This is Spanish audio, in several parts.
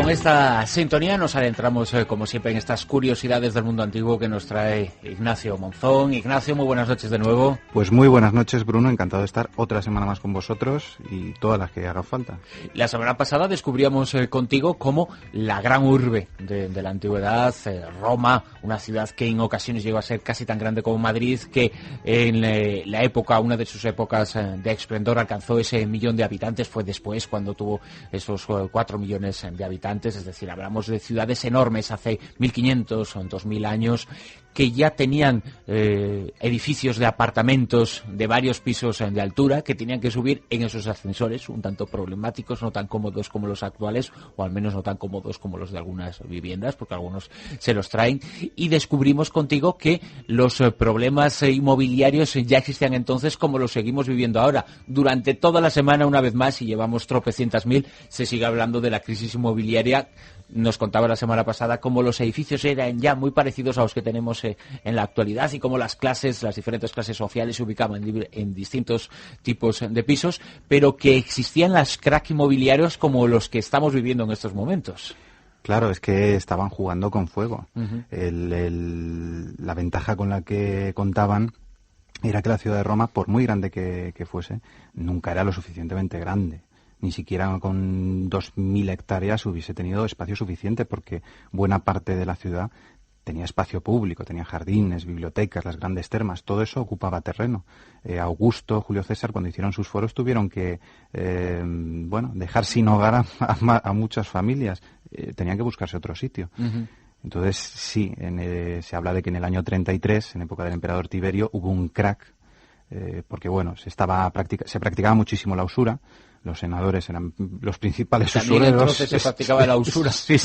con esta sintonía nos adentramos, como siempre, en estas curiosidades del mundo antiguo que nos trae Ignacio Monzón. Ignacio, muy buenas noches de nuevo. Pues muy buenas noches, Bruno. Encantado de estar otra semana más con vosotros y todas las que hagan falta. La semana pasada descubríamos contigo cómo la gran urbe de la antigüedad, Roma, una ciudad que en ocasiones llegó a ser casi tan grande como Madrid, que en la época, una de sus épocas de esplendor, alcanzó ese 1 millón de habitantes. Fue después cuando tuvo esos 4 millones de habitantes, es decir, hablamos de ciudades enormes hace 1500 o 2000 años, que ya tenían edificios de apartamentos de varios pisos de altura, que tenían que subir en esos ascensores, un tanto problemáticos, no tan cómodos como los actuales, o al menos no tan cómodos como los de algunas viviendas, porque algunos se los traen. Y descubrimos contigo que los problemas inmobiliarios ya existían entonces, como los seguimos viviendo ahora. Durante toda la semana, una vez más, y llevamos tropecientas mil, se sigue hablando de la crisis inmobiliaria. Nos contaba la semana pasada cómo los edificios eran ya muy parecidos a los que tenemos en la actualidad, y cómo las diferentes clases sociales se ubicaban en distintos tipos de pisos, pero que existían las crack inmobiliarios como los que estamos viviendo en estos momentos. Claro, es que estaban jugando con fuego. Uh-huh. La ventaja con la que contaban era que la ciudad de Roma, por muy grande que fuese, nunca era lo suficientemente grande. Ni siquiera con 2.000 hectáreas hubiese tenido espacio suficiente, porque buena parte de la ciudad tenía espacio público, tenía jardines, bibliotecas, las grandes termas, todo eso ocupaba terreno. Augusto, Julio César, cuando hicieron sus foros, tuvieron que dejar sin hogar a muchas familias. Tenían que buscarse otro sitio. Uh-huh. Entonces, sí, se habla de que en el año 33, en época del emperador Tiberio, hubo un crack, porque se practicaba muchísimo la usura. Los senadores eran los principales usureros. Entonces se practicaba la usura. Sí.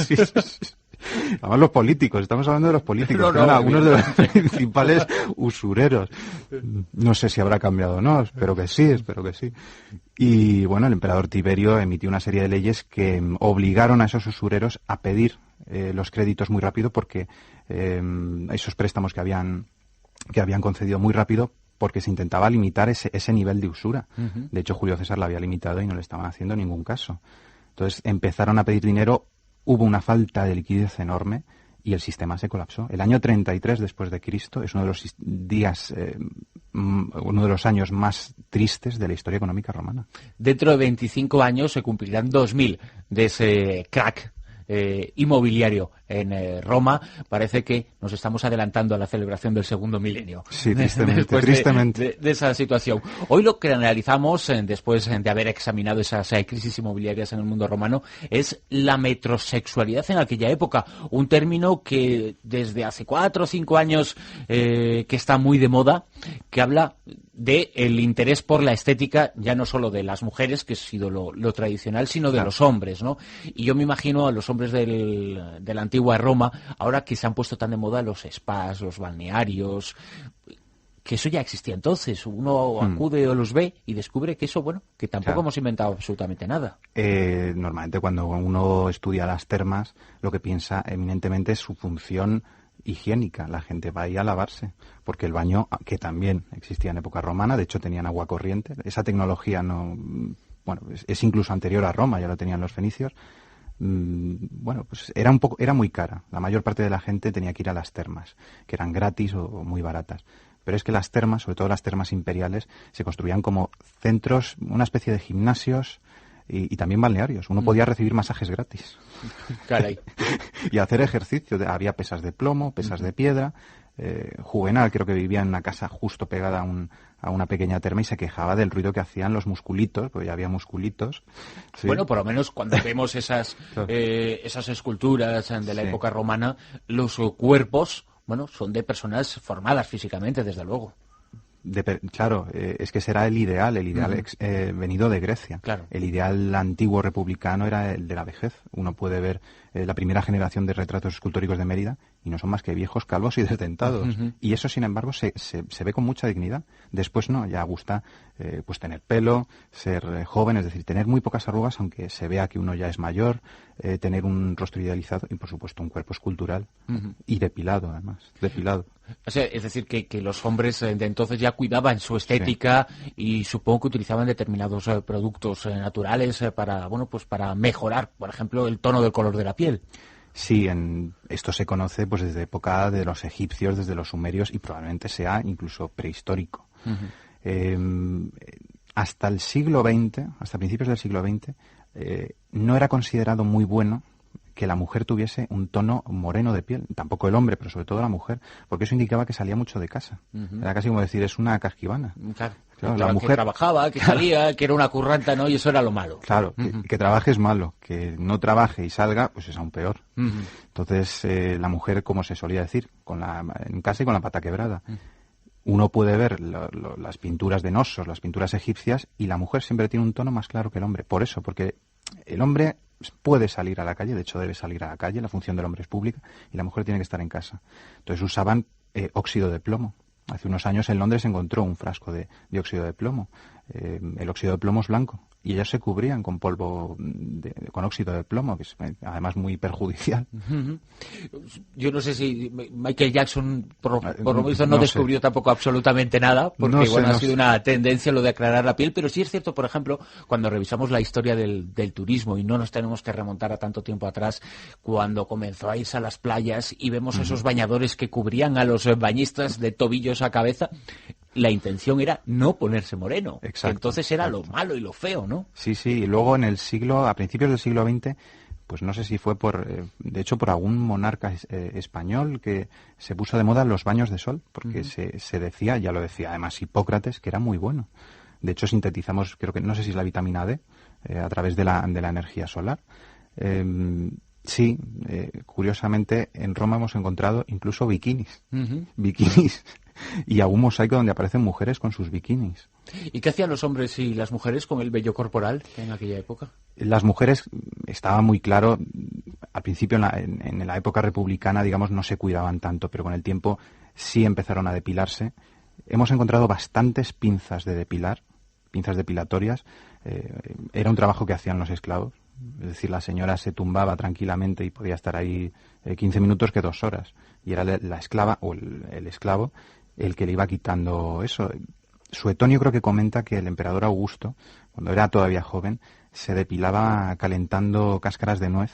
Además, los políticos, estamos hablando de los políticos, que eran algunos de los principales usureros. No sé si habrá cambiado o no, espero que sí. Y bueno, el emperador Tiberio emitió una serie de leyes que obligaron a esos usureros a pedir los créditos muy rápido, porque esos préstamos que habían concedido muy rápido, porque se intentaba limitar ese nivel de usura. Uh-huh. De hecho, Julio César lo había limitado y no le estaban haciendo ningún caso. Entonces empezaron a pedir dinero, hubo una falta de liquidez enorme y el sistema se colapsó. El año 33 después de Cristo es uno de los años más tristes de la historia económica romana. Dentro de 25 años se cumplirán 2000 de ese crack inmobiliario en Roma. Parece que nos estamos adelantando a la celebración del segundo milenio. Sí, tristemente. De esa situación. Hoy lo que analizamos, después de haber examinado esas crisis inmobiliarias en el mundo romano, es la metrosexualidad en aquella época. Un término que desde hace 4 o 5 años que está muy de moda, que habla del interés por la estética, ya no solo de las mujeres, que ha sido lo tradicional, sino de los hombres, ¿no? Y yo me imagino a los hombres de la antigua Roma, ahora que se han puesto tan de moda los spas, los balnearios, que eso ya existía entonces. Uno acude o los ve y descubre que eso, que tampoco hemos inventado absolutamente nada. Normalmente cuando uno estudia las termas, lo que piensa eminentemente es su función higiénica. La gente va ahí a lavarse, porque el baño, que también existía en época romana, de hecho tenían agua corriente. Esa tecnología es incluso anterior a Roma, ya lo tenían los fenicios. Era muy cara. La mayor parte de la gente tenía que ir a las termas, que eran gratis o muy baratas. Pero es que las termas, sobre todo las termas imperiales, se construían como centros, una especie de gimnasios y también balnearios. Uno podía recibir masajes gratis. Caray. Y hacer ejercicio. Había pesas de plomo, pesas de piedra. Juvenal creo que vivía en una casa justo pegada a una pequeña terma y se quejaba del ruido que hacían los musculitos, porque ya había musculitos. Sí. Bueno, por lo menos cuando vemos esas esculturas de la época romana, los cuerpos, son de personas formadas físicamente, desde luego. Es que será el ideal venido de Grecia. Claro. El ideal antiguo republicano era el de la vejez. Uno puede ver la primera generación de retratos escultóricos de Mérida y no son más que viejos, calvos y desdentados. Y eso, sin embargo, se ve con mucha dignidad. Después no, ya gusta pues tener pelo, ser joven, es decir, tener muy pocas arrugas, aunque se vea que uno ya es mayor, tener un rostro idealizado y, por supuesto, un cuerpo escultural y depilado, además, depilado. O sea, es decir, que los hombres de entonces ya cuidaban su estética y supongo que utilizaban determinados productos naturales para, bueno, pues para mejorar, por ejemplo, el tono del color de la piel. Sí, esto se conoce pues desde época de los egipcios, desde los sumerios y probablemente sea incluso prehistórico. Hasta el siglo XX, hasta principios del siglo XX, no era considerado muy bueno que la mujer tuviese un tono moreno de piel, tampoco el hombre, pero sobre todo la mujer, porque eso indicaba que salía mucho de casa. Era casi como decir, es una casquivana. Claro, la mujer que trabajaba, que salía, que era una curranta, ¿no? Y eso era lo malo. Claro, que trabaje es malo, que no trabaje y salga, pues es aún peor. Entonces, la mujer, como se solía decir, en casa y con la pata quebrada. Uno puede ver las pinturas de Nosos, las pinturas egipcias, y la mujer siempre tiene un tono más claro que el hombre. Por eso, porque el hombre puede salir a la calle, de hecho debe salir a la calle, la función del hombre es pública, y la mujer tiene que estar en casa. Entonces usaban óxido de plomo. Hace unos años en Londres se encontró un frasco de óxido de plomo. El óxido de plomo es blanco y ellas se cubrían con polvo con óxido de plomo, que es además muy perjudicial. Yo no sé si Michael Jackson por lo visto no descubrió tampoco absolutamente nada, porque ha sido una tendencia lo de aclarar la piel, pero sí es cierto, por ejemplo, cuando revisamos la historia del turismo, y no nos tenemos que remontar a tanto tiempo atrás, cuando comenzó a irse a las playas y vemos esos bañadores que cubrían a los bañistas de tobillos a cabeza, la intención era no ponerse moreno. Exacto, entonces era lo malo y lo feo, ¿no? Sí, y luego a principios del siglo XX, pues no sé si fue de hecho por algún monarca español que se puso de moda los baños de sol, porque se decía, ya lo decía además Hipócrates, que era muy bueno. De hecho sintetizamos, creo que no sé si es la vitamina D, a través de la energía solar. Curiosamente en Roma hemos encontrado incluso bikinis. Bikinis. Y algún mosaico donde aparecen mujeres con sus bikinis. ¿Y qué hacían los hombres y las mujeres con el vello corporal en aquella época? Las mujeres, estaba muy claro, al principio en la época republicana, digamos, no se cuidaban tanto, pero con el tiempo sí empezaron a depilarse. Hemos encontrado bastantes pinzas de depilar, pinzas depilatorias. Era un trabajo que hacían los esclavos. Es decir, la señora se tumbaba tranquilamente y podía estar ahí 15 minutos que 2 horas. Y era la esclava o el esclavo el que le iba quitando eso. Suetonio creo que comenta que el emperador Augusto, cuando era todavía joven, se depilaba calentando cáscaras de nuez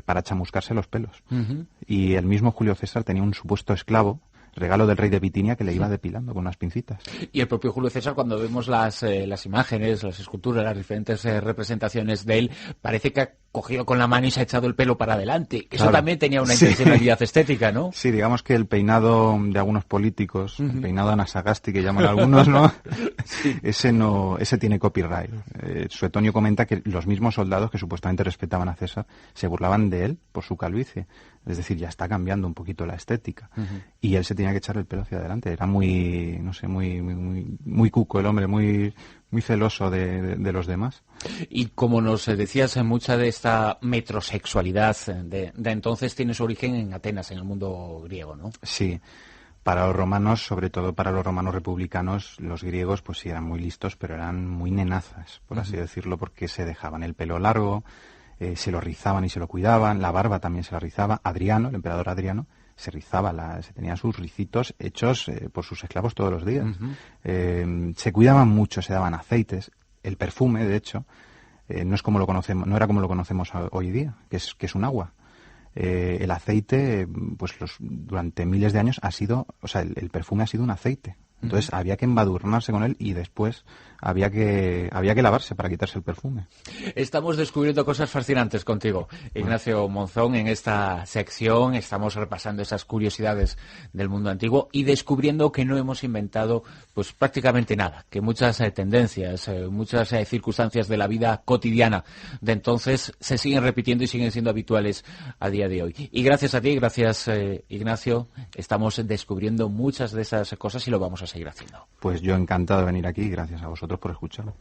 para chamuscarse los pelos. Y el mismo Julio César tenía un supuesto esclavo, regalo del rey de Bitinia, que le iba depilando con unas pincitas. Y el propio Julio César, cuando vemos las imágenes, las esculturas, las diferentes representaciones de él, parece que ha cogido con la mano y se ha echado el pelo para adelante. Eso claro. También tenía una intencionalidad estética, ¿no? Sí, digamos que el peinado de algunos políticos, el peinado Anasagasti que llaman algunos, ¿no? Ese tiene copyright. Suetonio comenta que los mismos soldados que supuestamente respetaban a César se burlaban de él por su calvicie. Es decir, ya está cambiando un poquito la estética. Y él se tenía que echar el pelo hacia adelante. Era muy cuco el hombre, muy celoso de los demás. Y como nos decías, mucha de esta metrosexualidad de entonces tiene su origen en Atenas, en el mundo griego, ¿no? Sí. Para los romanos, sobre todo para los romanos republicanos, los griegos pues sí eran muy listos, pero eran muy nenazas, por así decirlo, porque se dejaban el pelo largo, se lo rizaban y se lo cuidaban, la barba también se la rizaba. Adriano, el emperador Adriano, se rizaba, se tenía sus ricitos hechos por sus esclavos todos los días. Se cuidaban mucho, se daban aceites. El perfume, de hecho, no era como lo conocemos hoy día, que es un agua. El aceite, pues durante miles de años el perfume ha sido un aceite. Entonces había que embadurnarse con él y después había que lavarse para quitarse el perfume. Estamos descubriendo cosas fascinantes contigo, Ignacio Monzón, en esta sección. Estamos repasando esas curiosidades del mundo antiguo y descubriendo que no hemos inventado pues prácticamente nada, que muchas tendencias, muchas circunstancias de la vida cotidiana de entonces se siguen repitiendo y siguen siendo habituales a día de hoy. Y gracias a ti, gracias Ignacio, estamos descubriendo muchas de esas cosas y lo vamos a seguir haciendo. Pues yo encantado de venir aquí y gracias a vosotros por escucharlo.